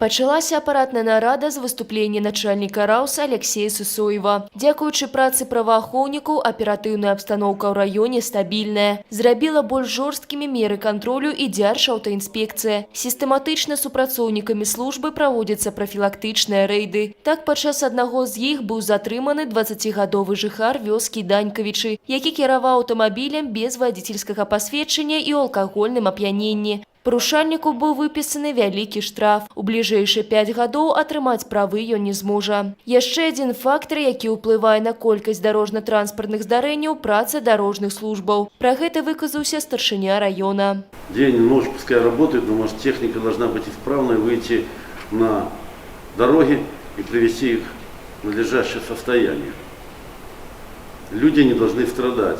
Пачалася апаратная нарада з выступлення начальніка РАУСа Алексея Сысоева. Дзякуючы працы праваахоўнікаў, аператыўная абстаноўка ў раёне стабільная. Зрабіла больш жорсткімі меры кантролю і Дзяржаўтаінспекцыя. Сістэматычна супрацоўнікамі службы праводзяцца прафілактычныя рэйды. Так, падчас аднаго з іх быў затрыманы 20гадовы жыхар вёскі Данькавічы, які кіраваў аўтамабілем без вадзіцельскага пасведчання і ў алкагольным ап'яненні. Парушальніку быў выпісаны вялікі штраф. У бліжэйшыя 5 гадоў атрымаць правы ён не зможа. Яшчэ адзін фактар, які ўплывае на колькасць дарожна-транспартных здарэнняў – праца дарожных службаў. Пра гэта выказаўся старшыня района. День, ночь пускай работает, но может техника должна быть исправной, выйти на дороги и привести их в надлежащее состояние. Люди не должны страдать.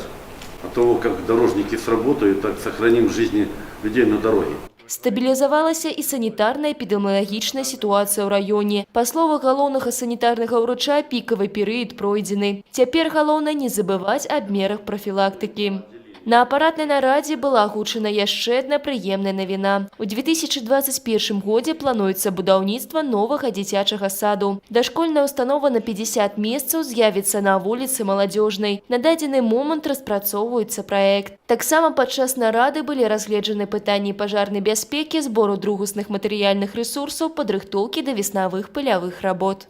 От того, как дорожники сработают, так сохраним жизни людей на дороге. Стабілізавалася і санітарна-эпідэміялагічная сітуацыя ў раёне. Па словах галоўнага санітарнага ўрача, пікавы перыяд пройдзены. Цяпер галоўна не забываць аб мерах прафілактыкі. На апаратнай нарадзе была агучана яшчэ адна прыемная навіна. У 2021 годзе плануецца будаўніцтва новага дзіцячага саду. Дашкольная установа на 50 месцаў з'явіцца на вуліцы Маладзёжнай. На дадзены момант распрацоўваецца праект. Таксама падчас нарады былі разгледжаны пытанні пажарнай бяспекі, збору другасных матэрыяльных рэсурсаў, падрыхтоўкі да веснавых пылявых работ.